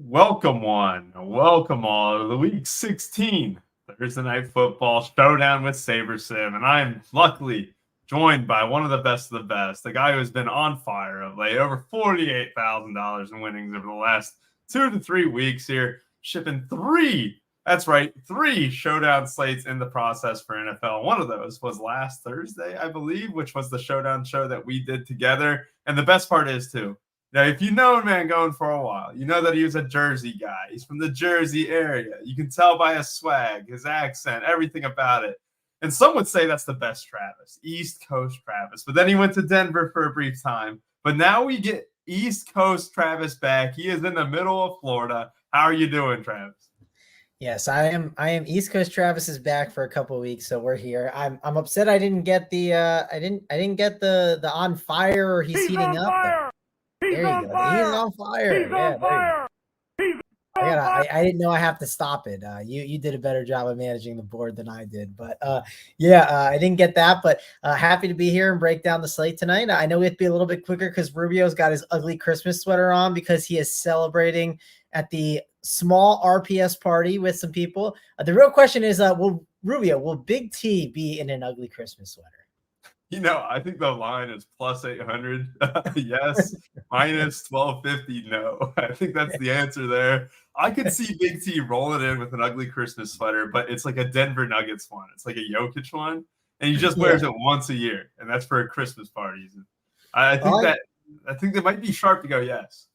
Welcome welcome all to the Week 16 Thursday Night Football Showdown with SaberSim, and I am luckily joined by one of the best, the guy who has been on fire of late, over $48,000 in winnings over the last 2 to 3 weeks here, shipping three showdown slates in the process for NFL. One of those was last Thursday, I believe, which was the showdown show that we did together, and the best part is, too, now, if you know Mangone for a while, you know that he was a Jersey guy. He's from the Jersey area. You can tell by his swag, his accent, everything about it. And some would say that's the best Travis, East Coast Travis. But then he went to Denver for a brief time. But now we get East Coast Travis back. He is in the middle of Florida. How are you doing, Travis? Yes, I am. East Coast Travis is back for a couple of weeks, so we're here. I'm upset I didn't get the I didn't get the on fire or he's heating up. There you go. He's on fire. On fire. I didn't know I have to stop it. You did a better job of managing the board than I did, but I didn't get that. But happy to be here and break down the slate tonight. I know we have to be a little bit quicker because Rubio's got his ugly Christmas sweater on because he is celebrating at the small RPS party with some people. The real question is, will Big T be in an ugly Christmas sweater? You know, I think the line is plus 800. Yes. Minus 1250. No. I think that's the answer there. I could see Big T rolling in with an ugly Christmas sweater, but it's like a Denver Nuggets one. It's like a Jokic one, and he just wears it once a year, and that's for a Christmas party. I think that might be sharp to go yes.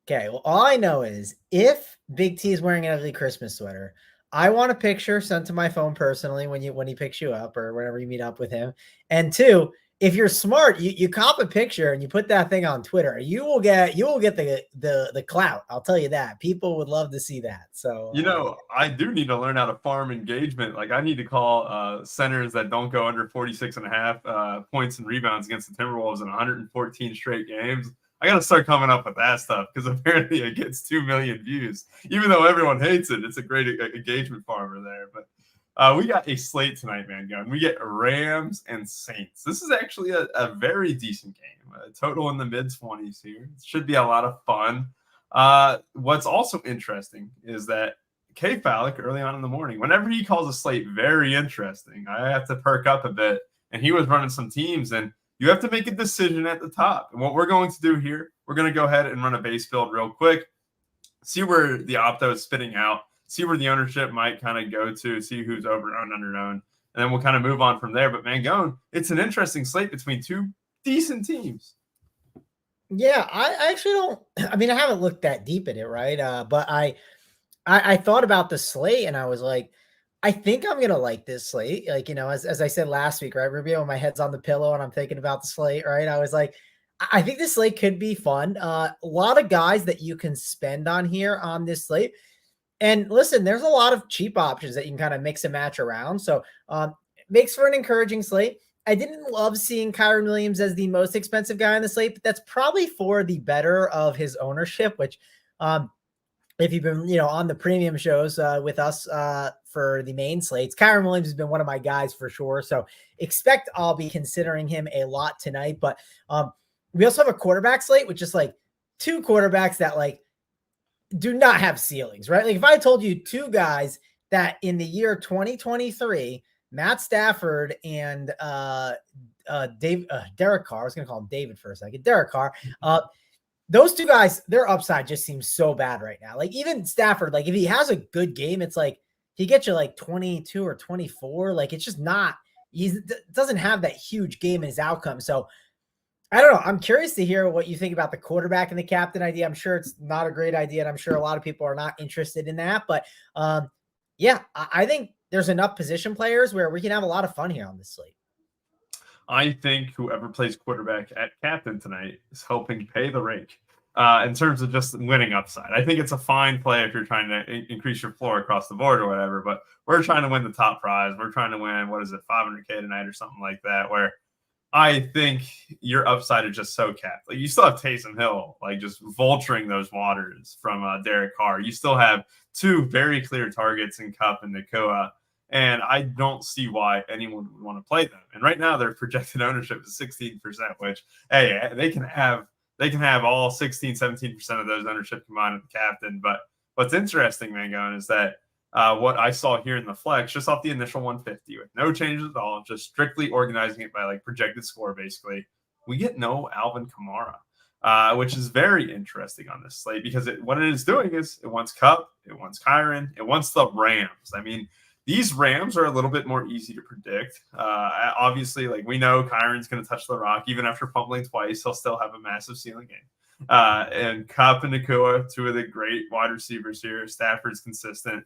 Okay, well, all I know is if Big T is wearing an ugly Christmas sweater, I want a picture sent to my phone personally when he picks you up or whenever you meet up with him. And two, if you're smart, you cop a picture and you put that thing on Twitter. You will get the clout. I'll tell you that. People would love to see that. So I do need to learn how to farm engagement. Like I need to call centers that don't go under 46.5 points and rebounds against the Timberwolves in 114 straight games. I got to start coming up with that stuff because apparently it gets 2 million views. Even though everyone hates it, it's a great engagement farmer there. But we got a slate tonight, man. We get Rams and Saints. This is actually a very decent game. A total in the mid-20s here. It should be a lot of fun. What's also interesting is that K. Fallick early on in the morning, whenever he calls a slate very interesting, I have to perk up a bit. And he was running some teams, and you have to make a decision at the top. And what we're going to do here, we're going to go ahead and run a base build real quick, see where the opto is spitting out, see where the ownership might kind of go to, see who's over and under-owned, and then we'll kind of move on from there. But Mangone, it's an interesting slate between two decent teams. Yeah, I actually don't – I mean, I haven't looked that deep at it, right? But I thought about the slate, and I was like, I think I'm going to like this slate. Like, as I said last week, right, Rubio, my head's on the pillow and I'm thinking about the slate, right? I was like, I think this slate could be fun. A lot of guys that you can spend on here on this slate. And listen, there's a lot of cheap options that you can kind of mix and match around. So makes for an encouraging slate. I didn't love seeing Kyren Williams as the most expensive guy on the slate, but that's probably for the better of his ownership, which if you've been, on the premium shows with us for the main slates, Kyren Williams has been one of my guys for sure. So expect I'll be considering him a lot tonight. But we also have a quarterback slate with just like two quarterbacks that like do not have ceilings, right? Like if I told you two guys that in the year 2023, Matt Stafford and Derek Carr, I was going to call him David for a second, Derek Carr, those two guys, their upside just seems so bad right now. Like even Stafford, like if he has a good game, it's like he gets you like 22 or 24. Like it's just not, he doesn't have that huge game in his outcome. So I don't know. I'm curious to hear what you think about the quarterback and the captain idea. I'm sure it's not a great idea, and I'm sure a lot of people are not interested in that. But I think there's enough position players where we can have a lot of fun here on this slate. I think whoever plays quarterback at captain tonight is helping pay the rake in terms of just winning upside. I think it's a fine play if you're trying to increase your floor across the board or whatever, but we're trying to win the top prize. We're trying to win, $500K tonight or something like that, where I think your upside is just so capped. Like you still have Taysom Hill, like just vulturing those waters from Derek Carr. You still have two very clear targets in Kupp and Nakua. And I don't see why anyone would want to play them. And right now, their projected ownership is 16%, which, hey, they can have they can have all 16, 17% of those ownership combined with the captain. But what's interesting, Mangone, is that what I saw here in the flex, just off the initial 150 with no changes at all, just strictly organizing it by like projected score, basically, we get no Alvin Kamara, which is very interesting on this slate because what it is doing is it wants Cup, it wants Kyron, it wants the Rams. I mean, these Rams are a little bit more easy to predict. Obviously, like we know Kyron's going to touch the rock. Even after fumbling twice, he'll still have a massive ceiling game. And Kupp and Nakua, two of the great wide receivers here. Stafford's consistent.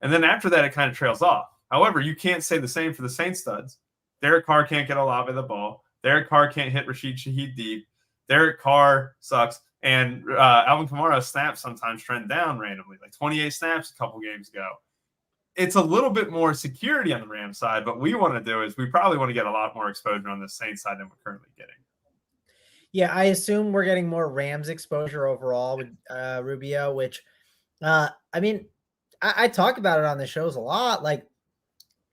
And then after that, it kind of trails off. However, you can't say the same for the Saints studs. Derek Carr can't get Olave the ball. Derek Carr can't hit Rashid Shaheed deep. Derek Carr sucks. And Alvin Kamara's snaps sometimes trend down randomly, like 28 snaps a couple games ago. It's a little bit more security on the Rams side, but we want to do is we probably want to get a lot more exposure on the Saints side than we're currently getting. Yeah, I assume we're getting more Rams exposure overall with Rubio, which, I mean, I talk about it on the shows a lot. Like,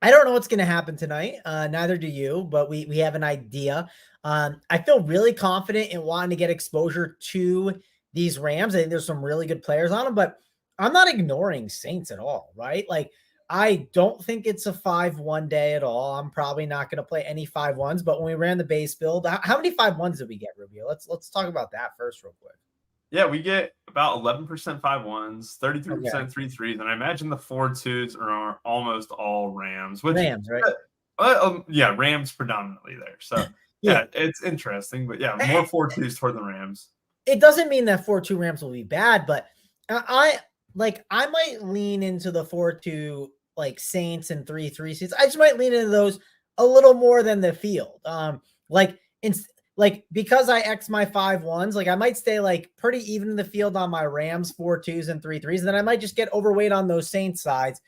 I don't know what's going to happen tonight. Neither do you, but we have an idea. I feel really confident in wanting to get exposure to these Rams. I think there's some really good players on them, but I'm not ignoring Saints at all, right? Like, I don't think it's a 5-1 day at all. I'm probably not going to play any 5-1s, but when we ran the base build, how many 5-1s did we get, Rubio? Let's talk about that first real quick. Yeah, we get about 11% 5-1s, 33% 3-3s, and I imagine the 4-2s are almost all Rams. Rams, right? Yeah, Rams predominantly there. So, yeah, it's interesting, but yeah, more 4-2s toward the Rams. It doesn't mean that 4-2 Rams will be bad, but I might lean into the 4-2 like Saints and 3-3 seats. I just might lean into those a little more than the field. Because I X my 5-1s, like I might stay like pretty even in the field on my Rams 4-2s and 3-3s. And then I might just get overweight on those Saints sides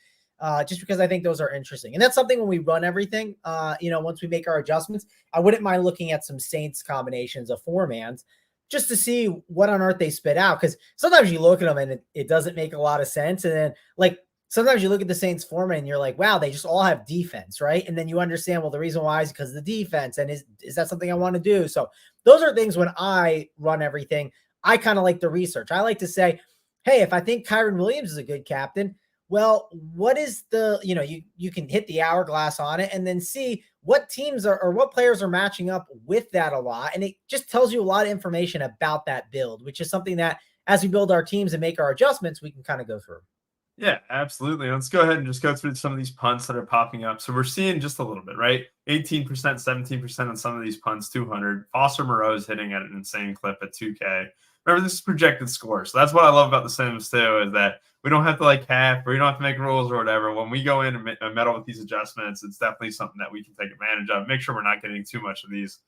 just because I think those are interesting. And that's something when we run everything, once we make our adjustments, I wouldn't mind looking at some Saints combinations of 4-mans just to see what on earth they spit out. Because sometimes you look at them and it doesn't make a lot of sense. And then like sometimes you look at the Saints 4-man and you're like, wow, they just all have defense, right? And then you understand, well, the reason why is because of the defense. And is that something I want to do? So those are things when I run everything, I kind of like the research. I like to say, hey, if I think Kyron Williams is a good captain, well, what is the, you can hit the hourglass on it and then see what teams are or what players are matching up with that a lot. And it just tells you a lot of information about that build, which is something that as we build our teams and make our adjustments, we can kind of go through. Yeah, absolutely. Let's go ahead and just go through some of these punts that are popping up. So we're seeing just a little bit, right? 18%, 17% on some of these punts, 200. Foster Moreau's hitting at an insane clip at 2K. Remember, this is projected score. So that's what I love about the Sims too, is that we don't have to like cap or we don't have to make rules or whatever. When we go in and meddle with these adjustments, it's definitely something that we can take advantage of. Make sure we're not getting too much of these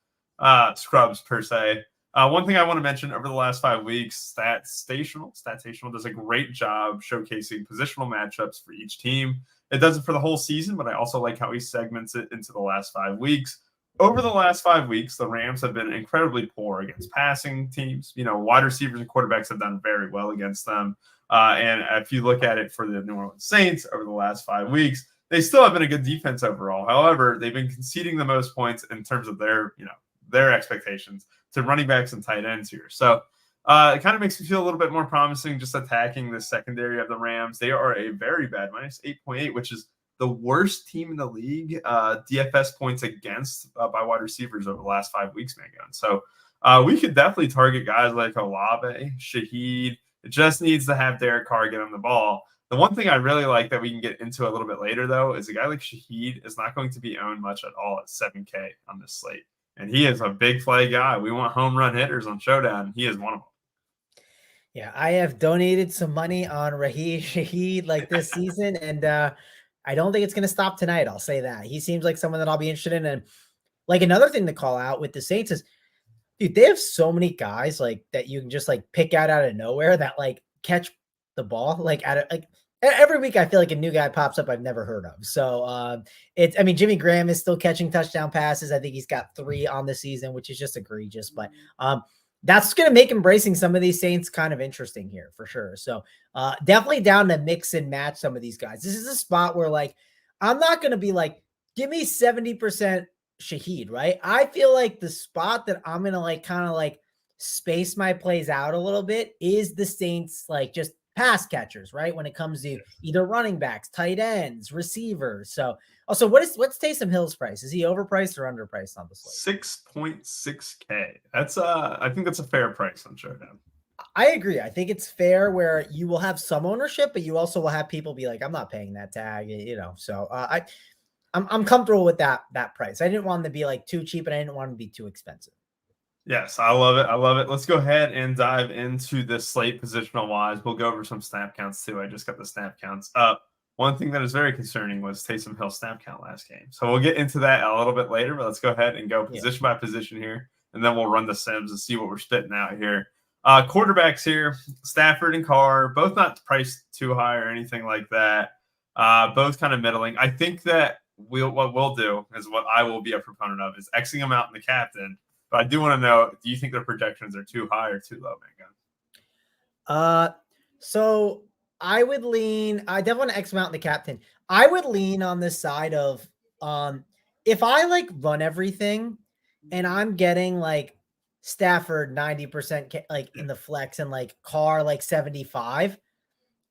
scrubs per se. One thing I want to mention over the last 5 weeks, Statational does a great job showcasing positional matchups for each team. It does it for the whole season, but I also like how he segments it into the last 5 weeks. Over the last 5 weeks, the Rams have been incredibly poor against passing teams. Wide receivers and quarterbacks have done very well against them. And if you look at it for the New Orleans Saints over the last 5 weeks, they still have been a good defense overall. However, they've been conceding the most points in terms of their expectations to running backs and tight ends here. So it kind of makes me feel a little bit more promising just attacking the secondary of the Rams. They are a very bad minus 8.8, which is the worst team in the league, DFS points against by wide receivers over the last 5 weeks, Megan. So we could definitely target guys like Olave, Shaheed. It just needs to have Derek Carr get him the ball. The one thing I really like that we can get into a little bit later, though, is a guy like Shaheed is not going to be owned much at all at 7K on this slate. And he is a big play guy. We want home run hitters on Showdown. He is one of them. Yeah, I have donated some money on Rashid Shaheed like this season, and I don't think it's going to stop tonight. I'll say that. He seems like someone that I'll be interested in. And like another thing to call out with the Saints is, dude, they have so many guys like that you can just like pick out of nowhere that like catch the ball like every week. I feel like a new guy pops up I've never heard of. So Jimmy Graham is still catching touchdown passes. I think he's got 3 on the season, which is just egregious. But that's going to make embracing some of these Saints kind of interesting here for sure. So definitely down to mix and match some of these guys. This is a spot where like, I'm not going to be like, give me 70% Shaheed, right? I feel like the spot that I'm going to like kind of like space my plays out a little bit is the Saints, like just pass catchers, right? When it comes to either running backs, tight ends, receivers. So also, what's Taysom Hill's price? Is he overpriced or underpriced on the slate? 6.6K. That's I think that's a fair price on Showdown. I agree. I think it's fair where you will have some ownership, but you also will have people be like, I'm not paying that tag, So I'm comfortable with that price. I didn't want them to be like too cheap, and I didn't want them to be too expensive. Yes, I love it. I love it. Let's go ahead and dive into this slate positional wise. We'll go over some snap counts too. I just got the snap counts up. One thing that is very concerning was Taysom Hill's snap count last game. So we'll get into that a little bit later, but let's go ahead and go position by position here, and then we'll run the sims and see what we're spitting out here. Quarterbacks here, Stafford and Carr, both not priced too high or anything like that. Both kind of middling. I think that what we'll do is what I will be a proponent of is Xing them out in the captain. But I do want to know, do you think their projections are too high or too low, Mangun? So I definitely want to X them out in the captain. I would lean on this side of if I like run everything and I'm getting like Stafford 90% like in the flex and like Carr like 75,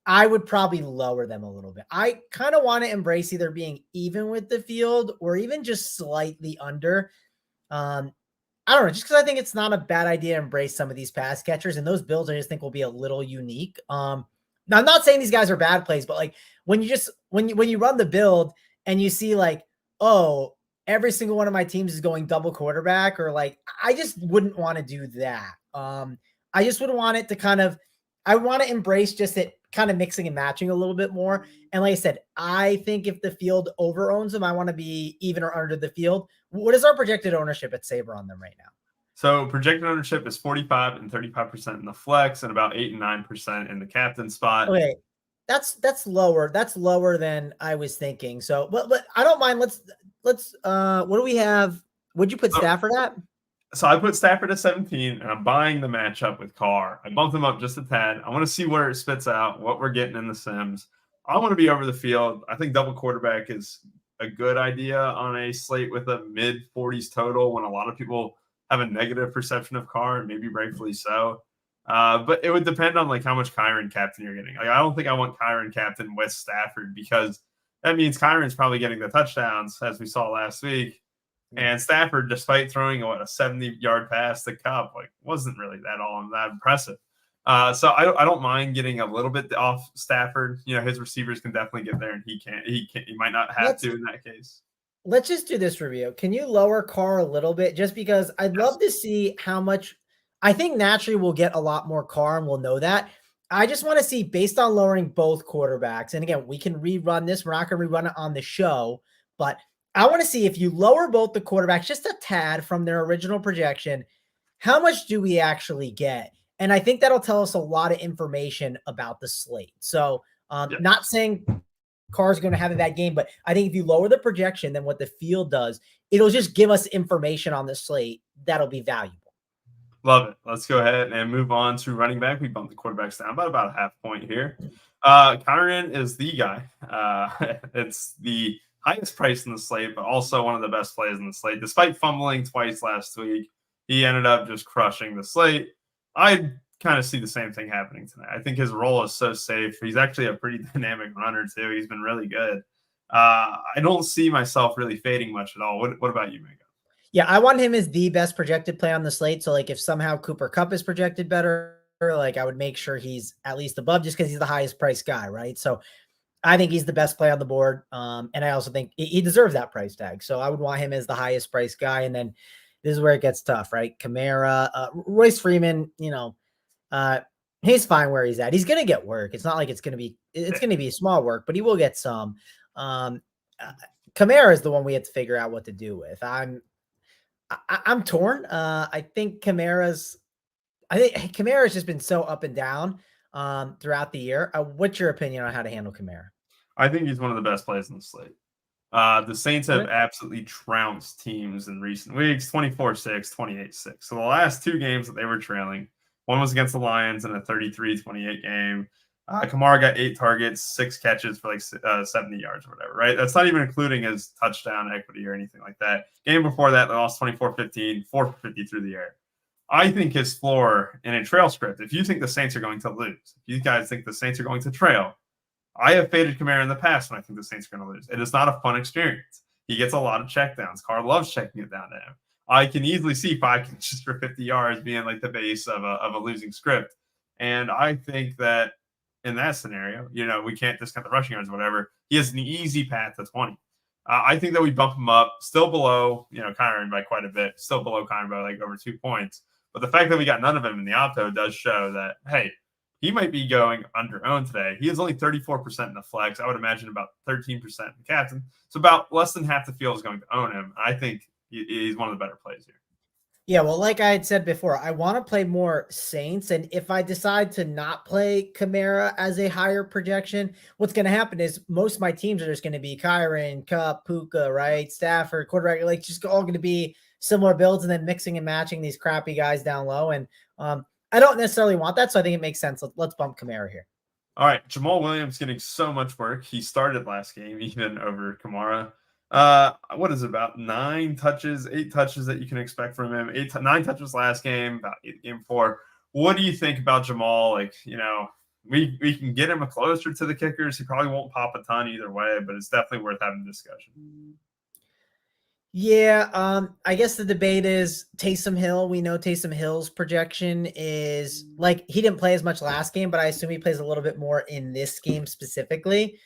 I would probably lower them a little bit. I kind of want to embrace either being even with the field or even just slightly under. I don't know, just because I think it's not a bad idea to embrace some of these pass catchers, and those builds I just think will be a little unique. Now I'm not saying these guys are bad plays, but like when you run the build and you see like, oh, every single one of my teams is going double quarterback, or like I just wouldn't want to do that. I just would want it to I want to embrace just it kind of mixing and matching a little bit more. And like I said, I think if the field over owns them, I want to be even or under the field. What is our projected ownership at Saber on them right now? So projected ownership is 45 and 35% in the flex and about 8 and 9% in the captain spot. Okay. That's lower. That's lower than I was thinking. So, but I don't mind. Let's what do we have? What'd you put Stafford at? So I put Stafford at 17, and I'm buying the matchup with Carr. I bumped him up just a tad. I want to see where it spits out, what we're getting in the sims. I want to be over the field. I think double quarterback is a good idea on a slate with a mid-40s total when a lot of people have a negative perception of Carr, and maybe rightfully so. But it would depend on like how much Kyron captain you're getting. Like I don't think I want Kyron captain with Stafford because that means Kyron's probably getting the touchdowns as we saw last week. And Stafford, despite throwing a 70-yard pass to Cup, like wasn't really that impressive. So I don't mind getting a little bit off Stafford. You know, his receivers can definitely get there, and he might not have to in that case. Let's just do this review. Can you lower Carr a little bit? Just because I'd love to see how much. I think naturally we'll get a lot more Carr, and we'll know that. I just want to see based on lowering both quarterbacks. And again, we can rerun this. We're not going to rerun it on the show, but I want to see if you lower both the quarterbacks just a tad from their original projection, how much do we actually get? And I think that'll tell us a lot of information about the slate. So not saying Carr's going to have a bad game, but I think if you lower the projection than what the field does, it'll just give us information on the slate that'll be valuable. Love it. Let's go ahead and move on to running back. We bumped the quarterbacks down by about a half point here. Kyron is the guy. It's the highest price in the slate, but also one of the best plays in the slate. Despite fumbling twice last week, he ended up just crushing the slate. I kind of see the same thing happening tonight. I think his role is so safe. He's actually a pretty dynamic runner, too. He's been really good. I don't see myself really fading much at all. What about you, Megan? Yeah, I want him as the best projected play on the slate. So, like, if somehow Cooper Kupp is projected better, like, I would make sure he's at least above just because he's the highest priced guy, right? So, I think he's the best play on the board. And I also think he deserves that price tag. So, I would want him as the highest priced guy. And then this is where it gets tough, right? Kamara, Royce Freeman, he's fine where he's at. He's going to get work. It's not like it's going to be small work, but he will get some. Kamara is the one we have to figure out what to do with. I'm torn. I think Kamara's just been so up and down throughout the year. What's your opinion on how to handle Kamara? I think he's one of the best plays in the slate. The Saints have absolutely trounced teams in recent weeks, 24-6, 28-6. So the last two games that they were trailing, one was against the Lions in a 33-28 game. Kamara got 8 targets, 6 catches for like 70 yards or whatever, right? That's not even including his touchdown equity or anything like that. Game before that, they lost 24-15, 4 for 50 through the air. I think his floor in a trail script, if you think the Saints are going to lose, if you guys think the Saints are going to trail, I have faded Kamara in the past when I think the Saints are going to lose. It is not a fun experience. He gets a lot of checkdowns. Carr loves checking it down to him. I can easily see 5 catches for 50 yards being like the base of a losing script. And I think that in that scenario, we can't discount the rushing yards or whatever. He has an easy path to 20. I think that we bump him up, still below, Kyron by quite a bit, still below Kyron by like over 2 points. But the fact that we got none of him in the opto does show that, hey, he might be going under owned today. He is only 34% in the flex. I would imagine about 13% in the captain. So about less than half the field is going to own him. I think he's one of the better plays here. Yeah, well, like I had said before, I want to play more Saints. And if I decide to not play Kamara as a higher projection, what's going to happen is most of my teams are just going to be Kyron, Kupp, Puka, right? Stafford, quarterback, like just all going to be similar builds and then mixing and matching these crappy guys down low. And I don't necessarily want that. So I think it makes sense. Let's bump Kamara here. All right. Jamal Williams getting so much work. He started last game, even over Kamara. What is it, about 8 touches that you can expect from him? 9 touches last game, about 8 game 4. What do you think about Jamal? Like, we can get him closer to the kickers. He probably won't pop a ton either way, but it's definitely worth having a discussion. Yeah, I guess the debate is Taysom Hill. We know Taysom Hill's projection is like he didn't play as much last game, but I assume he plays a little bit more in this game specifically.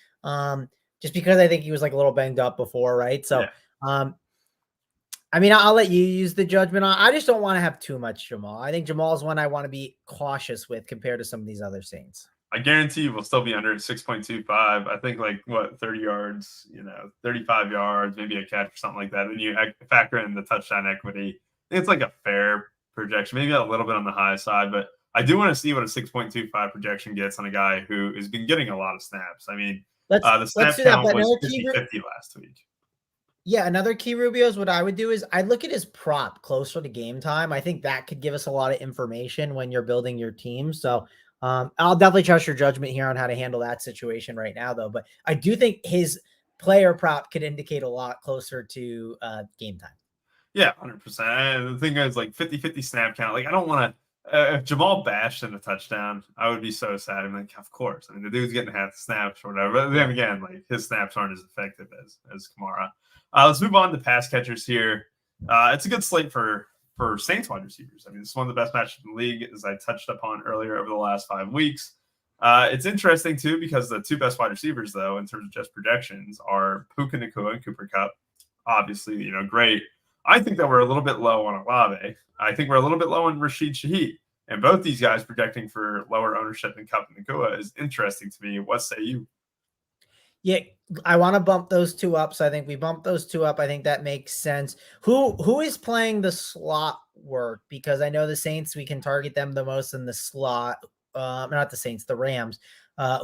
Just because I think he was like a little banged up before, right? So, yeah. I mean, I'll let you use the judgment on. I just don't want to have too much Jamal. I think Jamal is one I want to be cautious with compared to some of these other Saints. I guarantee you we'll still be under 6.25. I think 30 yards, 35 yards, maybe a catch or something like that. And you factor in the touchdown equity. I think it's like a fair projection, maybe a little bit on the high side, but I do want to see what a 6.25 projection gets on a guy who has been getting a lot of snaps. I mean, the snap count was 50-50 last week. Yeah, another key, Rubio, is what I would do is I'd look at his prop closer to game time. I think that could give us a lot of information when you're building your team. So I'll definitely trust your judgment here on how to handle that situation right now, though. But I do think his player prop could indicate a lot closer to game time. Yeah, 100%. The thing is, 50-50 snap count. I don't want to. If Jamal bashed in a touchdown, I would be so sad. I'm like, of course. I mean, the dude's getting half the snaps or whatever. But then again, his snaps aren't as effective as Kamara. Let's move on to pass catchers here. It's a good slate for Saints wide receivers. I mean, it's one of the best matchups in the league, as I touched upon earlier over the last 5 weeks. It's interesting, too, because the 2 best wide receivers, though, in terms of just projections, are Puka Nacua and Cooper Kupp. Obviously, great. I think that we're a little bit low on Olave. I think we're a little bit low on Rashid Shaheed. And both these guys projecting for lower ownership than Kupp and Nacua is interesting to me. What say you? Yeah, I want to bump those 2 up. So I think we bump those 2 up. I think that makes sense. Who is playing the slot work? Because I know the Saints, we can target them the most in the slot. Not the Saints, the Rams.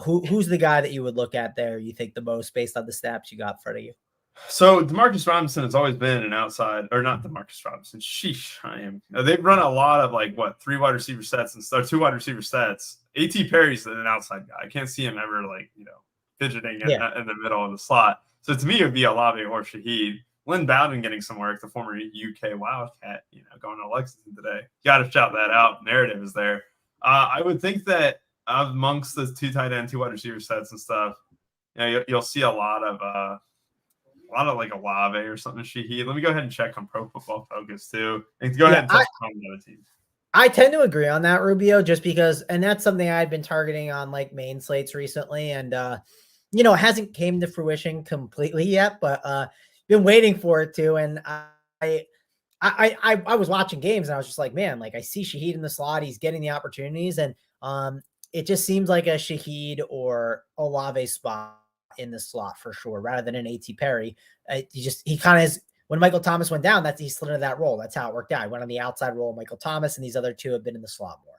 Who's the guy that you would look at there, you think the most based on the snaps you got in front of you? So Demarcus Robinson has always been an outside, or not Demarcus Robinson. Sheesh, they've run a lot of 3 wide receiver sets and 2 wide receiver sets. A.T. Perry's an outside guy. I can't see him ever fidgeting in the middle of the slot. So to me, it would be Olave or Shaheed. Lynn Bowden getting some work, the former UK Wildcat, going to Lexington today. Got to shout that out. Narrative is there. I would think that amongst the 2 tight end, 2 wide receiver sets and stuff, you'll see a lot of Olave or something. Shaheed. Let me go ahead and check on Pro Football Focus too, and go ahead and touch on the other teams. I tend to agree on that, Rubio, just because, and that's something I've been targeting on main slates recently, and it hasn't came to fruition completely yet, but been waiting for it to. And I was watching games and I was just like, man, I see Shaheed in the slot, he's getting the opportunities, and it just seems like a Shaheed or Olave spot in the slot for sure, rather than an A.T. Perry. He kind of is. When Michael Thomas went down, he slid into that role. That's how it worked out. He went on the outside role, Michael Thomas, and these other 2 have been in the slot more.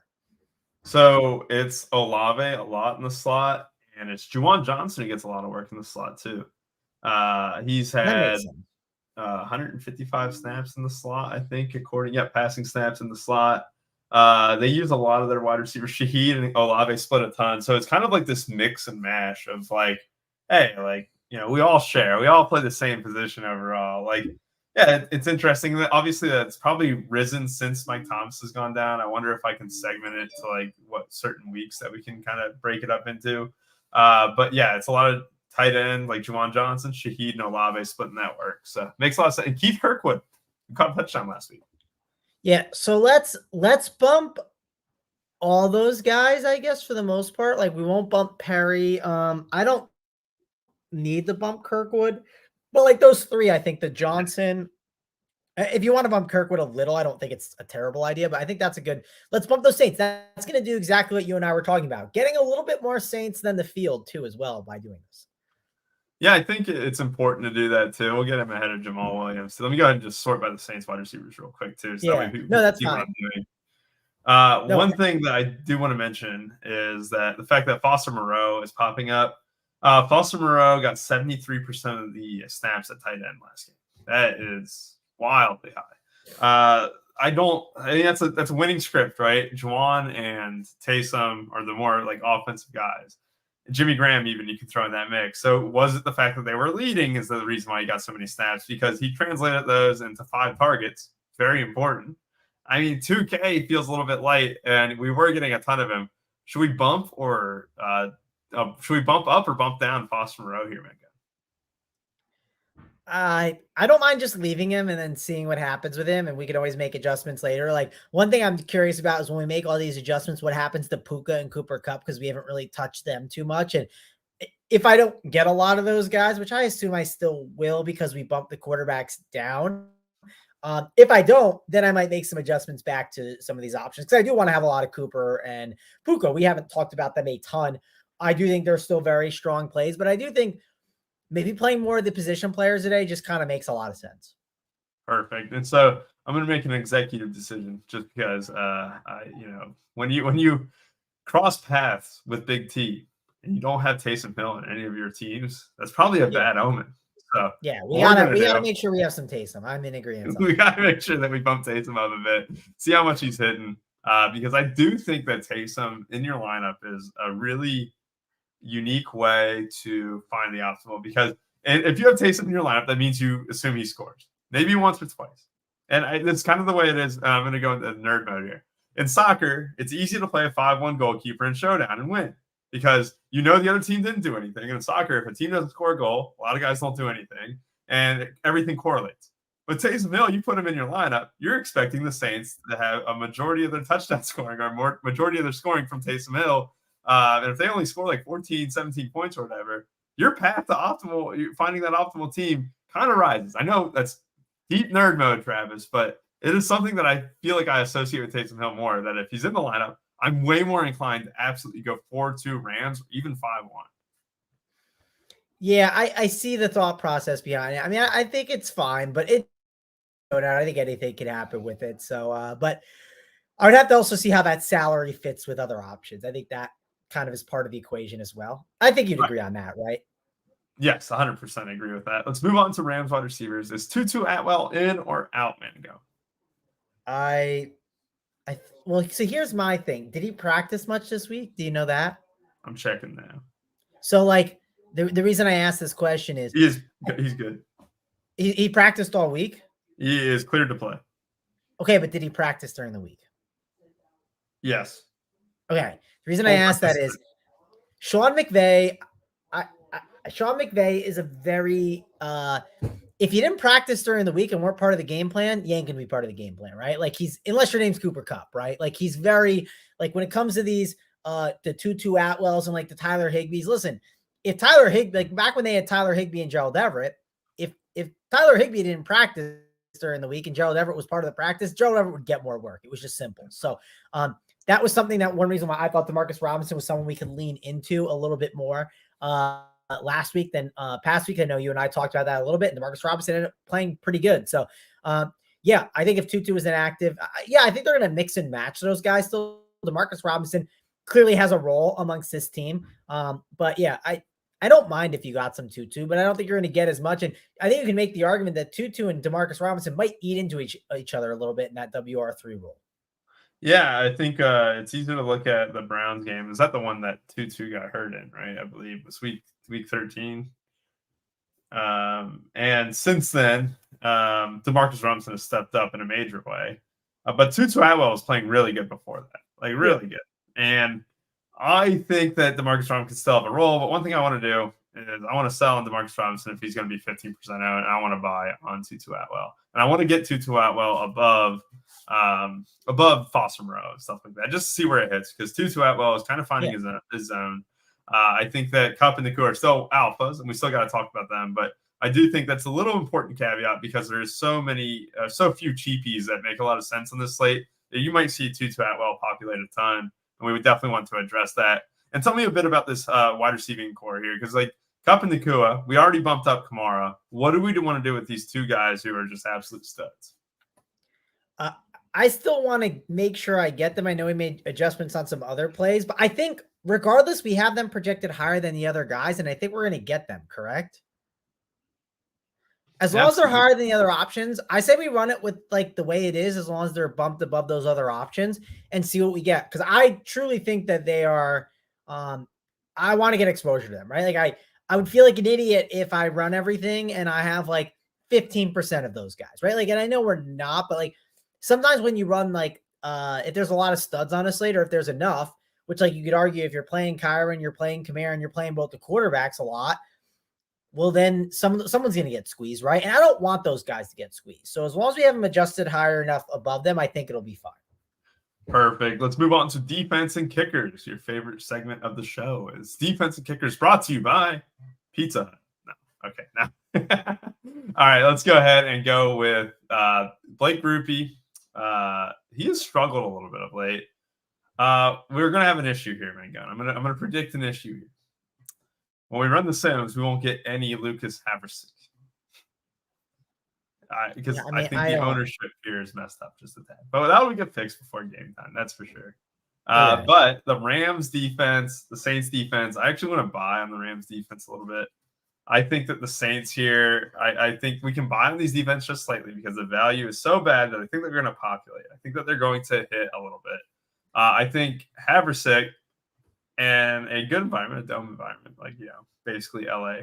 So it's Olave a lot in the slot, and it's Juwan Johnson who gets a lot of work in the slot too. He's had 155 snaps in the slot, I think, passing snaps in the slot. They use a lot of their wide receivers. Shaheed and Olave split a ton. So it's kind of like this mix and mash of hey, we all share. We all play the same position overall. Yeah, it's interesting. Obviously, that's probably risen since Mike Thomas has gone down. I wonder if I can segment it to like what certain weeks that we can kind of break it up into. But yeah, it's a lot of tight end like Juwan Johnson, Shaheed, and Olave splitting that work. So makes a lot of sense. And Keith Kirkwood caught a touchdown last week. Yeah, so let's bump all those guys, I guess, for the most part. Like we won't bump Perry. I don't need to bump Kirkwood, but like those three, I think the Johnson. If you want to bump Kirkwood a little, I don't think it's a terrible idea, but I think that's a good. Let's bump those Saints. That's going to do exactly what you and I were talking about. Getting a little bit more Saints than the field too, as well, by doing this. Yeah, I think it's important to do that too. We'll get him ahead of Jamal Williams. So let me go ahead and just sort by the Saints wide receivers real quick too. So Yeah, that we no, that's see what fine. I'm doing. No, One thing that I do want to mention is that the fact that Foster Moreau is popping up. Foster Moreau got 73% of the snaps at tight end last game. That is wildly high. I mean, that's a winning script, right? Juwan and Taysom are the more like offensive guys. Jimmy Graham, even you can throw in that mix. So was it the fact that they were leading is the reason why he got so many snaps? Because he translated those into 5 targets. Very important. I mean, 2K feels a little bit light, and we were getting a ton of him. Should we bump up or bump down Foster Moreau here, Megan? I don't mind just leaving him and then seeing what happens with him, and we could always make adjustments later. Like one thing I'm curious about is when we make all these adjustments, what happens to Puka and Cooper Kupp, because we haven't really touched them too much. And if I don't get a lot of those guys, which I assume I still will because we bumped the quarterbacks down. If I don't, then I might make some adjustments back to some of these options because I do want to have a lot of Cooper and Puka. We haven't talked about them a ton. I do think they're still very strong plays, but I do think maybe playing more of the position players today just kind of makes a lot of sense. Perfect. And so I'm going to make an executive decision just because, when you cross paths with Big T and you don't have Taysom Hill in any of your teams, that's probably a bad omen. So yeah, we gotta make sure we have some Taysom. I'm in agreement. We gotta make sure that we bump Taysom up a bit, see how much he's hitting, because I do think that Taysom in your lineup is a really unique way to find the optimal. Because if you have Taysom in your lineup, that means you assume he scores maybe once or twice, and that's kind of the way it is. I'm going to go into nerd mode here. In soccer, it's easy to play a 5-1 goalkeeper in showdown and win. Because the other team didn't do anything. And in soccer, if a team doesn't score a goal, a lot of guys don't do anything, and everything correlates. But Taysom Hill, you put him in your lineup, you're expecting the Saints to have a majority of their touchdown scoring or majority of their scoring from Taysom Hill. And if they only score like 14, 17 points or whatever, your path to finding that optimal team kind of rises. I know that's deep nerd mode, Travis, but it is something that I feel like I associate with Taysom Hill more, that if he's in the lineup, I'm way more inclined to absolutely go 4-2 Rams or even 5-1. Yeah, I see the thought process behind it. I mean, I think it's fine, but I think anything can happen with it. So, but I would have to also see how that salary fits with other options. I think that kind of is part of the equation as well. I think you'd agree on that, right? Yes, 100% agree with that. Let's move on to Rams wide receivers. Is Tutu Atwell in or out, Mango? Well, so here's my thing. Did he practice much this week? Do you know that? I'm checking now. So, like, the reason I asked this question is he's good. He practiced all week? He is cleared to play. Okay, but did he practice during the week? Yes. Okay. The reason I asked that is Sean McVay. Sean McVay is a very if you didn't practice during the week and weren't part of the game plan, you ain't gonna be part of the game plan, right? Like unless your name's Cooper Kupp, right? Like he's very like when it comes to these the Tutu Atwells and like the Tyler Higbees. Listen, if Tyler Higbee, like back when they had Tyler Higbee and Gerald Everett, if Tyler Higbee didn't practice during the week and Gerald Everett was part of the practice, Gerald Everett would get more work. It was just simple. So that was something that one reason why I thought DeMarcus Robinson was someone we could lean into a little bit more last week than past week. I know you and I talked about that a little bit, and DeMarcus Robinson ended up playing pretty good. So yeah, I think if Tutu is inactive, I think they're going to mix and match those guys still. DeMarcus Robinson clearly has a role amongst this team. But yeah, I don't mind if you got some Tutu, but I don't think you're going to get as much. And I think you can make the argument that Tutu and DeMarcus Robinson might eat into each other a little bit in that WR3 role. Yeah, I think it's easy to look at the Browns game. Is that the one that Tutu got hurt in, right? I believe it was week 13. And since then, DeMarcus Robinson has stepped up in a major way. But Tutu Atwell was playing really good before that, like really good. And I think that DeMarcus Robinson can still have a role. But one thing I want to do is I want to sell on DeMarcus Robinson if he's going to be 15% out, and I want to buy on Tutu Atwell. And I want to get Tutu Atwell above Foster Moreau and stuff like that, just to see where it hits, because Tutu Atwell is kind of finding his zone. I think that Cup and Nakua are still alphas, and we still got to talk about them. But I do think that's a little important caveat, because there's so few cheapies that make a lot of sense on this slate that you might see Tutu Atwell populate a ton, and we would definitely want to address that. And tell me a bit about this wide receiving core here, because like Cup and Nakua, we already bumped up Kamara. What do we want to do with these two guys who are just absolute studs? I still want to make sure I get them. I know we made adjustments on some other plays, but I think regardless, we have them projected higher than the other guys, and I think we're going to get them, correct? As long as they're higher than the other options, I say we run it with like the way it is, as long as they're bumped above those other options, and see what we get. Because I truly think that they are, I want to get exposure to them, right? Like I would feel like an idiot if I run everything and I have like 15% of those guys, right? Like, and I know we're not, but like sometimes when you run like, if there's a lot of studs on a slate, or if there's enough, which like you could argue if you're playing Kyron, you're playing Kamara, and you're playing both the quarterbacks a lot, well, then someone's going to get squeezed, right? And I don't want those guys to get squeezed. So as long as we have them adjusted higher enough above them, I think it'll be fine. Perfect. Let's move on to defense and kickers. Your favorite segment of the show is defense and kickers, brought to you by Pizza Hut. No. Okay. Now. All right. Let's go ahead and go with Blake Grupe. He has struggled a little bit of late. We're going to have an issue here, Mangun. I'm going to predict an issue here. When we run the Sims, we won't get any Lucas Haversick. Because I think the ownership here is messed up just a tad. But that'll get fixed before game time, that's for sure. Okay. But the Rams defense, the Saints defense, I actually want to buy on the Rams defense a little bit. I think that the Saints here, I think we can buy on these defense just slightly, because the value is so bad that I think they're going to populate. I think that they're going to hit a little bit. I think Haversick and a good environment, a dome environment, like, basically LA.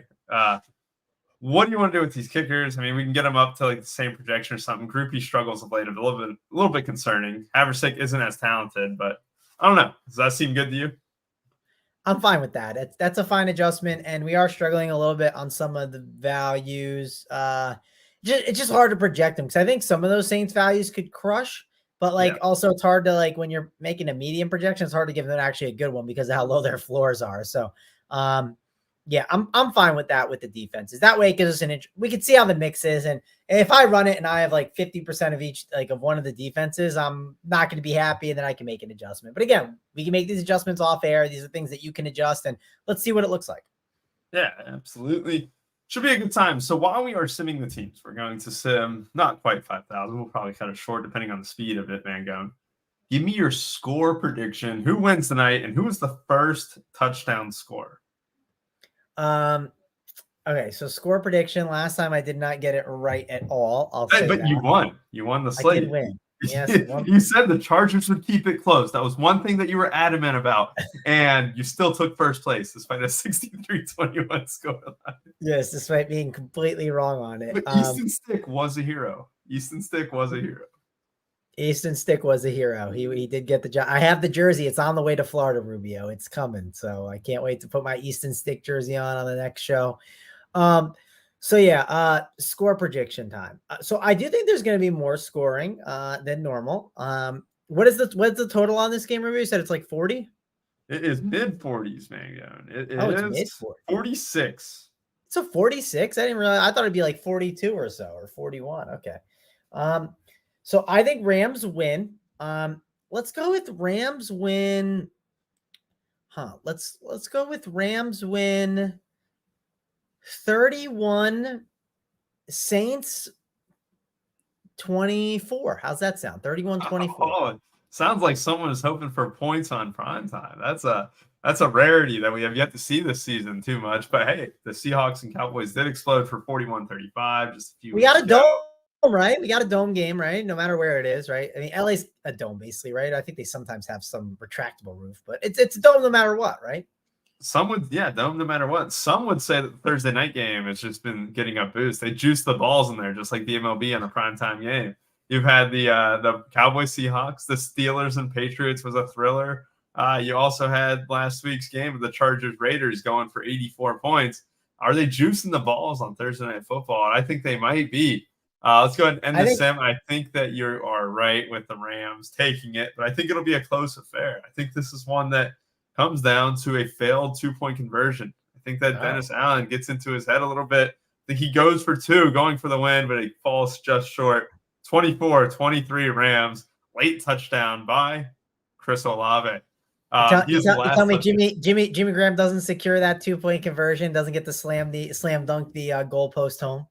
What do you want to do with these kickers? I mean, we can get them up to like the same projection or something. Groupie struggles of late, a little bit concerning. Haversick isn't as talented, but I don't know. Does that seem good to you? I'm fine with that. That's a fine adjustment, and we are struggling a little bit on some of the values. It's just hard to project them, because I think some of those Saints values could crush, but like also it's hard to, like, when you're making a medium projection, it's hard to give them actually a good one because of how low their floors are. So I'm fine with that with the defenses. That way it gives us an inch. We can see how the mix is. And if I run it and I have like 50% of each, like of one of the defenses, I'm not going to be happy, and then I can make an adjustment. But again, we can make these adjustments off air. These are things that you can adjust, and let's see what it looks like. Yeah, absolutely. Should be a good time. So while we are simming the teams, we're going to sim not quite 5,000. We'll probably cut it short depending on the speed of it, Mangone. Give me your score prediction. Who wins tonight, and who is the first touchdown scorer? Okay, so score prediction. Last time I did not get it right at all. I'll say but that. You won. You won the slate. I did win. Yes, you said the Chargers would keep it close. That was one thing that you were adamant about, and you still took first place despite a 63-21 score. Yes, despite being completely wrong on it. But Easton Stick was a hero. Easton Stick was a hero. Easton Stick was a hero. He did get the job. I have the jersey. It's on the way to Florida, Rubio. It's coming. So I can't wait to put my Easton Stick jersey on the next show. Score prediction time. So I do think there's going to be more scoring than normal. What's the total on this game, Rubio? You said it's like 40? It is mid-40s, man. It is mid-40s. 46. It's a 46? I didn't realize. I thought it'd be like 42 or so, or 41. Okay. So I think Rams win. Let's go with Rams win. Let's go with Rams win 31, Saints 24. How's that sound? 31-24. Oh, sounds like someone is hoping for points on prime time. That's a rarity that we have yet to see this season too much. But hey, the Seahawks and Cowboys did explode for 41-35 just a few weeks ago. Right? We got a dome game, right? No matter where it is, right? I mean, LA's a dome basically, right? I think they sometimes have some retractable roof, but it's a dome no matter what, right? Some would, yeah, dome no matter what. Some would say that the Thursday night game has just been getting a boost. They juice the balls in there, just like the MLB on a primetime game. You've had the Cowboys Seahawks, the Steelers and Patriots was a thriller. You also had last week's game of the Chargers Raiders going for 84 points. Are they juicing the balls on Thursday Night Football? And I think they might be. Let's go ahead and end the sim. I think that you are right with the Rams taking it, but I think it'll be a close affair. I think this is one that comes down to a failed 2-point conversion. I think that Dennis Allen gets into his head a little bit. I think he goes for 2, going for the win, but he falls just short. 24-23 Rams. Late touchdown by Chris Olave. Tell me Jimmy Graham doesn't secure that 2-point conversion, doesn't get to slam dunk the goalpost home.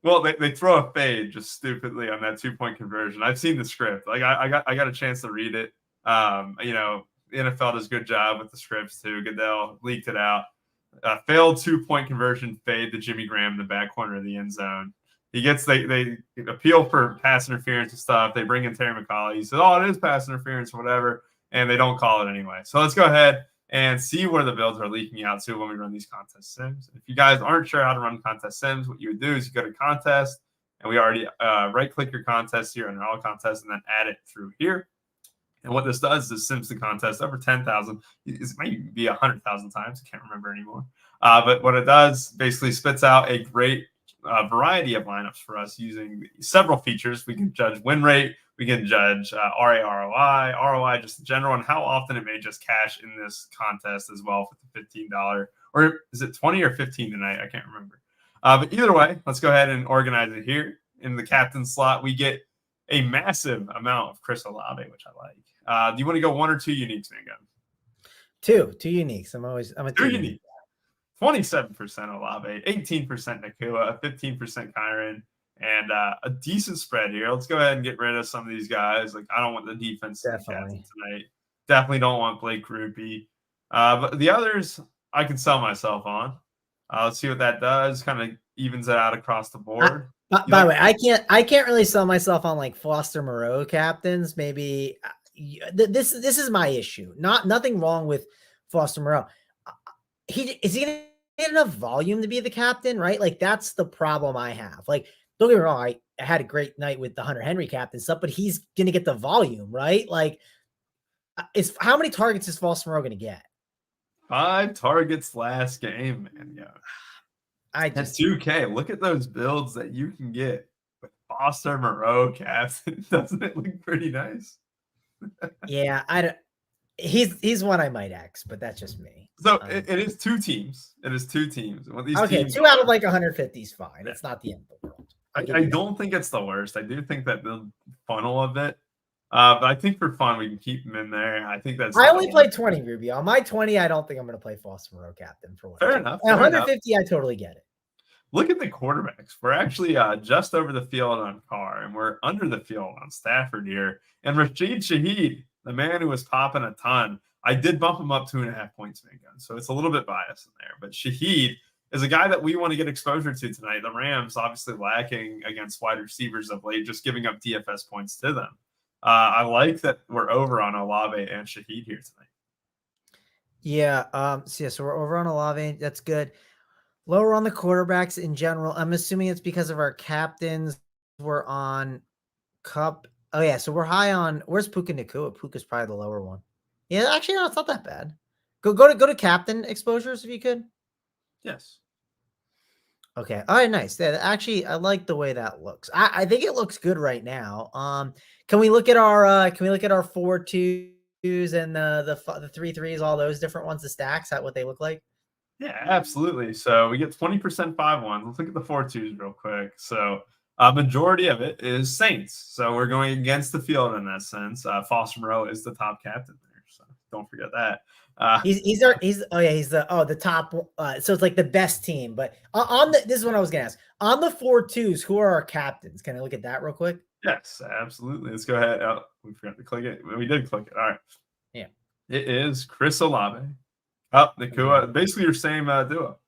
Well, they throw a fade just stupidly on that 2-point conversion. I've seen the script. Like I got a chance to read it. The NFL does a good job with the scripts too. Goodell leaked it out. Failed 2-point conversion fade to Jimmy Graham in the back corner of the end zone. He gets they appeal for pass interference and stuff. They bring in Terry McAuliffe. He says, "Oh, it is pass interference or whatever," and they don't call it anyway. So let's go ahead and see where the builds are leaking out to when we run these contest sims. If you guys aren't sure how to run contest sims, what you would do is you go to contest, and we already right-click your contest here under all contests, and then add it through here. And what this does is sims the contest over 10,000. It might be 100,000 times. I can't remember anymore. But what it does basically spits out a great variety of lineups for us using several features. We can judge win rate. We can judge ROI just in general, and how often it may just cash in this contest as well for the $15. Or is it 20 or 15 tonight? I can't remember. But either way, let's go ahead and organize it here. In the captain slot, we get a massive amount of Chris Olave, which I like. Do you want to go 1 or 2 uniques, Mango? Two uniques. I'm a 2 unique. 27% Olave, 18% Nakua, 15% Kyron, and a decent spread here. Let's go ahead and get rid of some of these guys. Like, I don't want the defense tonight. Definitely don't want Blake Grupe. But the others, I can sell myself on. Let's see what that does. Kind of evens it out across the board. By the way, I can't really sell myself on like Foster Moreau captains. Maybe this is my issue. Nothing wrong with Foster Moreau. Is he gonna get enough volume to be the captain, right? Like, that's the problem I have. Like, don't get me wrong, I had a great night with the Hunter Henry captain stuff, but he's gonna get the volume, right? Like, how many targets is Foster Moreau gonna get? 5 targets last game, man. Yeah. That's 2K. Look at those builds that you can get with Foster Moreau captain. Doesn't it look pretty nice? Yeah, I don't. He's one I might X, but that's just me. So it is 2 teams. It is 2 teams. What these teams 2 out of like 150 is fine. It's not the end of the world. I don't think it's the worst. I do think that the funnel of it. But I think for fun we can keep them in there. I think that's. I only played 20, Rubio. On my 20, I don't think I'm going to play Foster Moreau captain for one. Fair enough. 150, I totally get it. Look at the quarterbacks. We're actually just over the field on Carr, and we're under the field on Stafford here. And Rashid Shaheed, the man who was popping a ton, I did bump him up 2.5 points, Mangun. So it's a little bit biased in there. But Shaheed is a guy that we want to get exposure to tonight. The Rams obviously lacking against wide receivers of late, just giving up DFS points to them. I like that we're over on Olave and Shaheed here tonight. Yeah. So we're over on Olave. That's good. Lower on the quarterbacks in general. I'm assuming it's because of our captains. We're on Cup. Oh, yeah. So we're high on. Where's Puka Nacua? Puka's probably the lower one. Yeah, actually, no, it's not that bad. Go to captain exposures if you could. Yes. Okay. All right. Nice. Actually, I like the way that looks. I think it looks good right now. Can we look at our 4-2s and the 3-3s, all those different ones, the stacks, what they look like? Yeah, absolutely. So we get 20% 5-1. Let's look at the 4-2s real quick. So majority of it is Saints. So we're going against the field in that sense. Foster Moreau is the top captain there. So don't forget that. He's the top. So it's like the best team. But this is what I was gonna ask. On the 4-2s, who are our captains? Can I look at that real quick? Yes, absolutely. Let's go ahead. Oh, we forgot to click it. We did click it. All right. Yeah. It is Chris Olave. Nakua, basically your same duo.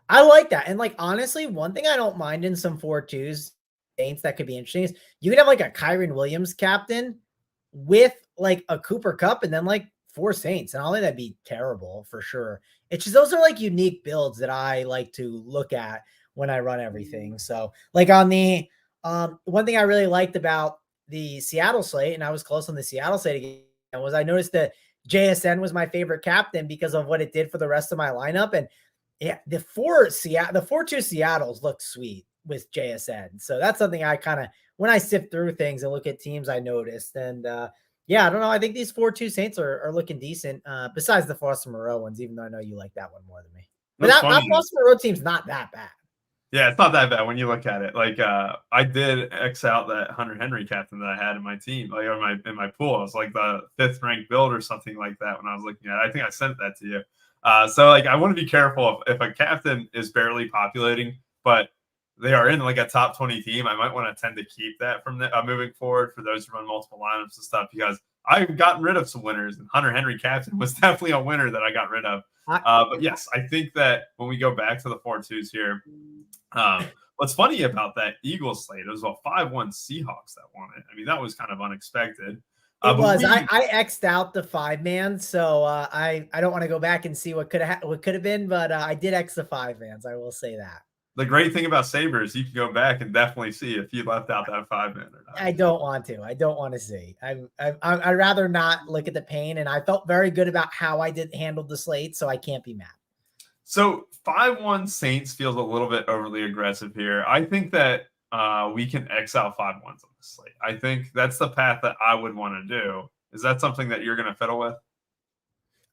I like that. And like, honestly, one thing I don't mind in some 4-2s Saints that could be interesting is you could have like a Kyron Williams captain with like a Cooper Kupp and then like 4 Saints, and I don't think that'd be terrible for sure. It's just those are like unique builds that I like to look at when I run everything. So like on the one thing I really liked about the Seattle slate, and I was close on the Seattle slate again, was I noticed that JSN was my favorite captain because of what it did for the rest of my lineup. And yeah, the 4-2 Seattle's look sweet with JSN. So that's something I kind of, when I sift through things and look at teams, I noticed. And yeah, I don't know. I think these 4-2 Saints are looking decent. Besides the Foster Moreau ones, even though I know you like that one more than me. But that Foster Moreau team's not that bad. Yeah, it's not that bad when you look at it. Like I did X out that Hunter Henry captain that I had in my team, like in my pool. It was like the 5th ranked build or something like that when I was looking at it. I think I sent that to you. So like I want to be careful if a captain is barely populating, but they are in like a top 20 team. I might want to tend to keep that from moving forward for those who run multiple lineups and stuff, because I've gotten rid of some winners, and Hunter Henry captain was definitely a winner that I got rid of. But yes, I think that when we go back to the 4-2s here, what's funny about that Eagles slate, it was a 5-1 Seahawks that won it. I mean, that was kind of unexpected. It was. I X'd out the 5-man, so I don't want to go back and see what could have been, but I did X the 5-mans. I will say that. The great thing about Saber is you can go back and definitely see if you left out that 5-man or not. I don't want to. I don't want to see. I'd rather not look at the pain, and I felt very good about how I handled the slate, so I can't be mad. So 5-1 Saints feels a little bit overly aggressive here. I think that we can X out 5-1s on the slate. I think that's the path that I would want to do. Is that something that you're going to fiddle with?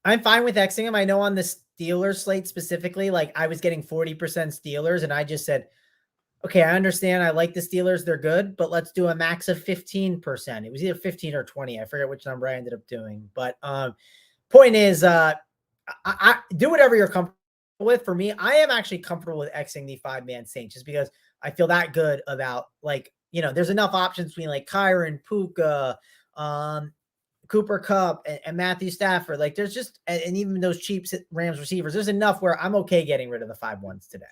I'm fine with Xing them. I know on the Steelers slate specifically, like I was getting 40% Steelers, and I just said, okay, I understand. I like the Steelers. They're good, but let's do a max of 15%. It was either 15 or 20. I forget which number I ended up doing. But point is, I do whatever you're comfortable with. For me, I am actually comfortable with Xing the 5-man Saints just because I feel that good about, like, you know, there's enough options between like Kyron, Puka, Cooper Kupp, and Matthew Stafford. Like there's just, and even those cheap Rams receivers, there's enough where I'm okay getting rid of the 5-1s today.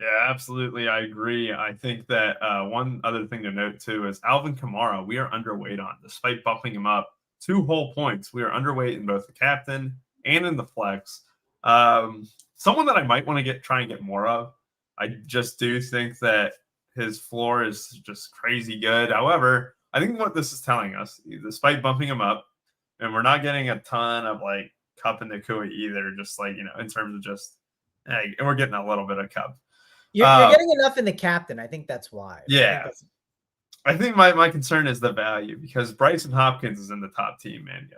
Yeah, absolutely. I agree. I think that one other thing to note too is Alvin Kamara, we are underweight on, despite bumping him up 2 whole points. We are underweight in both the captain and in the flex. Someone that I might want to try and get more of. I just do think that his floor is just crazy good. However, I think what this is telling us, despite bumping him up, and we're not getting a ton of like Kupp and Nakua either, just like, you know, in terms of just, hey, and we're getting a little bit of Kupp. You're getting enough in the captain. I think that's why. Yeah. I think my concern is the value, because Bryson Hopkins is in the top team, man.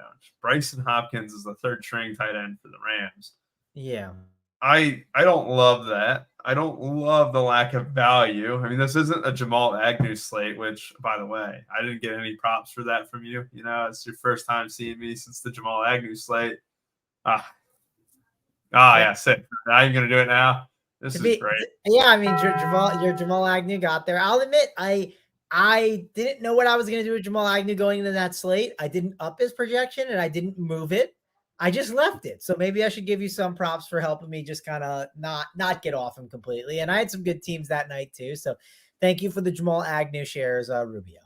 Bryson Hopkins is the 3rd string tight end for the Rams. Yeah. I don't love that. I don't love the lack of value. I mean, this isn't a Jamal Agnew slate, which, by the way, I didn't get any props for that from you. You know, it's your first time seeing me since the Jamal Agnew slate. Yeah, sick. Now you're going to do it now? This is great. Yeah, I mean, your Jamal Agnew got there. I'll admit, I didn't know what I was going to do with Jamal Agnew going into that slate. I didn't up his projection, and I didn't move it. I just left it. So maybe I should give you some props for helping me just kind of not get off him completely. And I had some good teams that night too. So thank you for the Jamal Agnew shares, Rubio.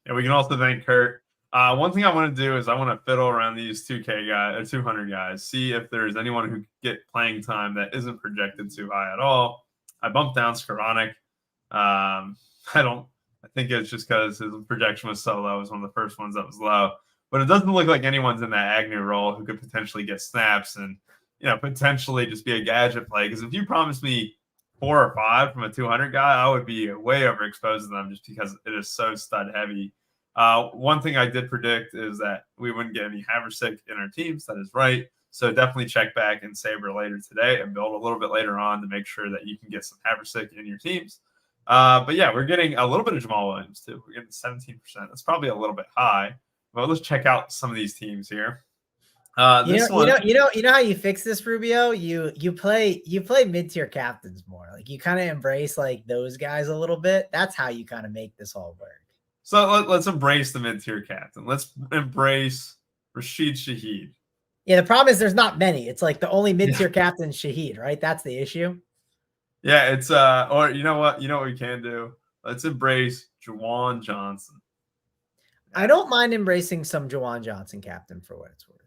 Yeah, we can also thank Kurt. One thing I want to do is I want to fiddle around these 2K guys or 200 guys, see if there's anyone who get playing time that isn't projected too high at all. I bumped down Skoranek. I think it's just because his projection was so low. It was one of the first ones that was low. But it doesn't look like anyone's in that Agnew role who could potentially get snaps and, you know, potentially just be a gadget play. Because if you promised me 4 or 5 from a 200 guy, I would be way overexposed to them just because it is so stud heavy. One thing I did predict is that we wouldn't get any Haversick in our teams. That is right. So definitely check back in Saber later today and build a little bit later on to make sure that you can get some Haversick in your teams. But yeah, we're getting a little bit of Jamal Williams too. We're getting 17%. That's probably a little bit high. Well, let's check out some of these teams here. You know how you fix this, Rubio? You play mid-tier captains more. Like you kind of embrace like those guys a little bit. That's how you kind of make this all work. So let's embrace the mid-tier captain. Let's embrace Rashid Shaheed. Yeah, the problem is there's not many. It's like the only mid-tier captain is Shaheed, right? That's the issue. Yeah, it's or you know what we can do? Let's embrace Juwan Johnson. I don't mind embracing some Juwan Johnson captain for what it's worth.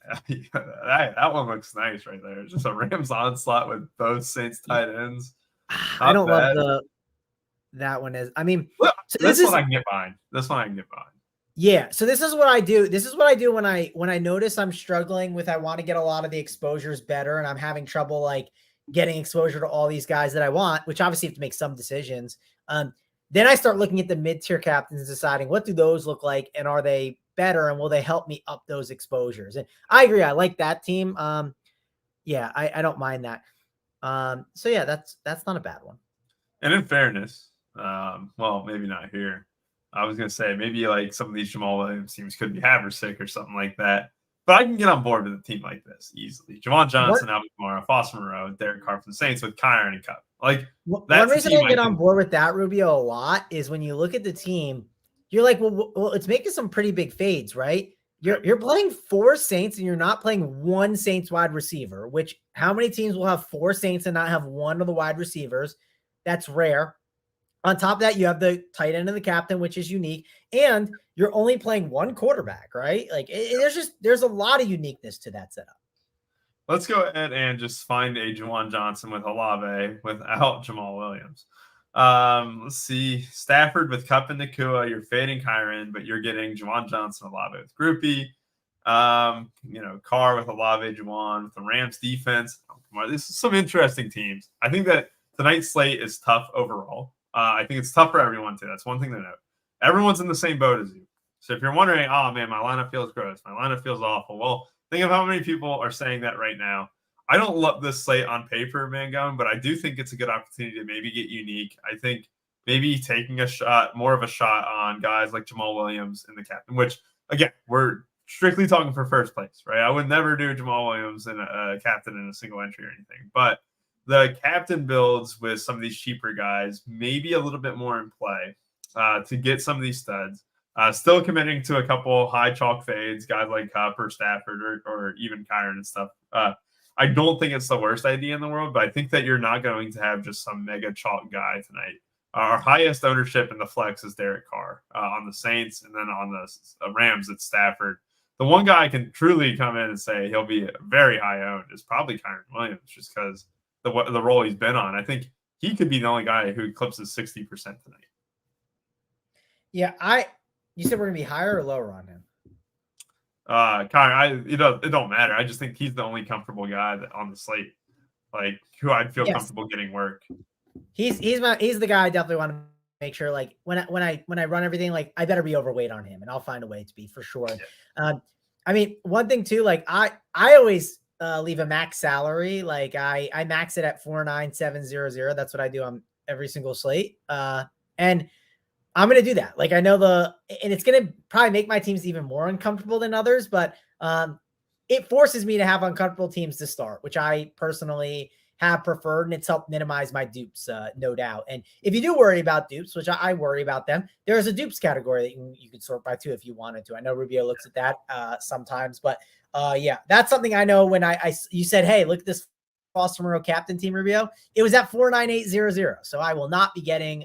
That one looks nice right there. Just a Rams onslaught with both Saints tight ends. I don't bad. love that one is. I mean, Look, so this one I can get behind. Yeah. So this is what I do. This is what I do when I notice I'm struggling with, I want to get a lot of the exposures better and I'm having trouble like getting exposure to all these guys that I want, which obviously have to make some decisions. Then I start looking at the mid-tier captains, deciding what do those look like and are they better and will they help me up those exposures? And I agree. I like that team. Yeah, I don't mind that. So yeah, that's not a bad one. And in fairness, well, maybe not here. I was gonna say maybe like some of these Jamal Williams teams could be Haversick or something like that. But I can get on board with a team like this easily. Javon Johnson, Alvin Kamara, Foster Moreau, Derek Carr from the Saints with Kyron and Cup. Like one reason I get on board with that, Rubio, a lot is when you look at the team, you're like, well, it's making some pretty big fades, right? You're playing 4 Saints and you're not playing 1 Saints wide receiver, which how many teams will have 4 Saints and not have one of the wide receivers? That's rare. On top of that, you have the tight end and the captain, which is unique, and you're only playing 1 quarterback, right? Like there's a lot of uniqueness to that setup. Let's go ahead and just find a Juwan Johnson with Olave without Jamal Williams. Let's see. Stafford with Cup and Nakua. You're fading Kyron, but you're getting Juwan Johnson, Olave with Groupie. Carr with Olave, Juwan with the Rams defense. This is some interesting teams. I think that tonight's slate is tough overall. I think it's tough for everyone too. That's one thing to note. Everyone's in the same boat as you. So if you're wondering, oh man, my lineup feels gross, my lineup feels awful. Well, think of how many people are saying that right now. I don't love this slate on paper, Mangum, but I do think it's a good opportunity to maybe get unique. I think maybe taking more of a shot on guys like Jamal Williams in the captain, which again, we're strictly talking for first place, right? I would never do Jamal Williams in a captain in a single entry or anything, but the captain builds with some of these cheaper guys, maybe a little bit more in play to get some of these studs. Still committing to a couple high chalk fades, guys like Cup or Stafford or even Kyron and stuff. I don't think it's the worst idea in the world, but I think that you're not going to have just some mega chalk guy tonight. Our highest ownership in the flex is Derek Carr on the Saints, and then on the Rams, it's Stafford. The one guy I can truly come in and say he'll be very high owned is probably Kyron Williams, just because the role he's been on. I think he could be the only guy who eclipses 60% tonight. Yeah, you said we're gonna be higher or lower on him? Kyron, it don't matter. I just think he's the only comfortable guy on the slate, like who I'd feel comfortable getting work. He's the guy I definitely want to make sure. Like when I run everything, like I better be overweight on him, and I'll find a way to be for sure. Yeah. I mean, one thing too, like I always leave a max salary. Like I max it at 49700. That's what I do on every single slate. And I'm going to do that. Like I know and it's going to probably make my teams even more uncomfortable than others, but it forces me to have uncomfortable teams to start, which I personally have preferred, and it's helped minimize my dupes, no doubt. And if you do worry about dupes, which I worry about them, there's a dupes category that you can sort by too if you wanted to. I know Rubio looks at that sometimes, but yeah, that's something I know. When you said, hey, look at this Foster Moreau captain team, Rubio, it was at 49800. So I will not be getting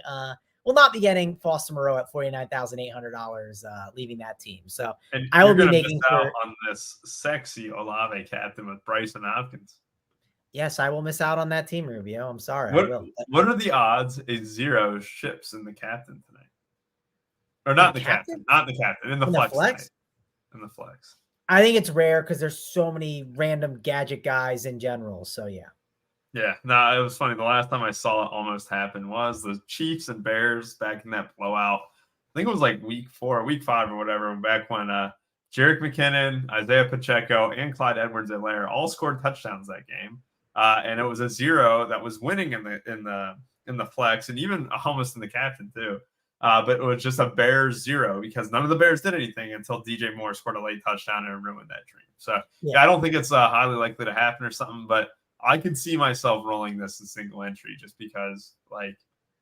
Foster Moreau at $49,800 leaving that team. So and I will be making out on this sexy Olave captain with Bryson Hopkins. Yes, I will miss out on that team, Rubio. I'm sorry. What are the odds a 0 ships in the captain tonight? Or not the captain? Not the captain. In the flex. In the flex. I think it's rare because there's so many random gadget guys in general. So yeah. Yeah, no, it was funny. The last time I saw it almost happen was the Chiefs and Bears back in that blowout. I think it was like week 5 or whatever, back when Jerick McKinnon, Isaiah Pacheco, and Clyde Edwards-Helaire all scored touchdowns that game. And it was a 0 that was winning in the flex, and even almost in the captain too. But it was just a Bears 0 because none of the Bears did anything until DJ Moore scored a late touchdown and ruined that dream. So yeah, I don't think it's highly likely to happen or something, but I could see myself rolling this in single entry just because like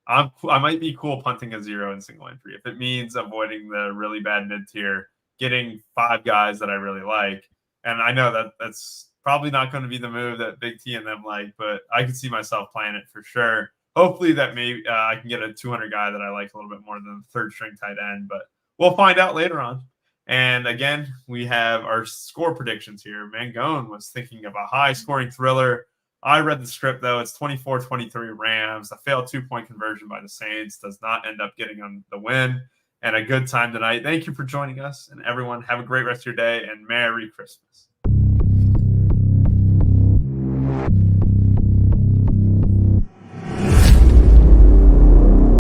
I might be cool punting a 0 in single entry if it means avoiding the really bad mid tier, getting 5 guys that I really like. And I know that that's probably not going to be the move that Big T and them like, but I could see myself playing it for sure. Hopefully that maybe I can get a 200 guy that I like a little bit more than the third string tight end, but we'll find out later on. And again, we have our score predictions here. Mangone was thinking of a high-scoring thriller. I read the script, though. It's 24-23 Rams. A failed 2-point conversion by the Saints does not end up getting on the win. And a good time tonight. Thank you for joining us. And everyone, have a great rest of your day and Merry Christmas.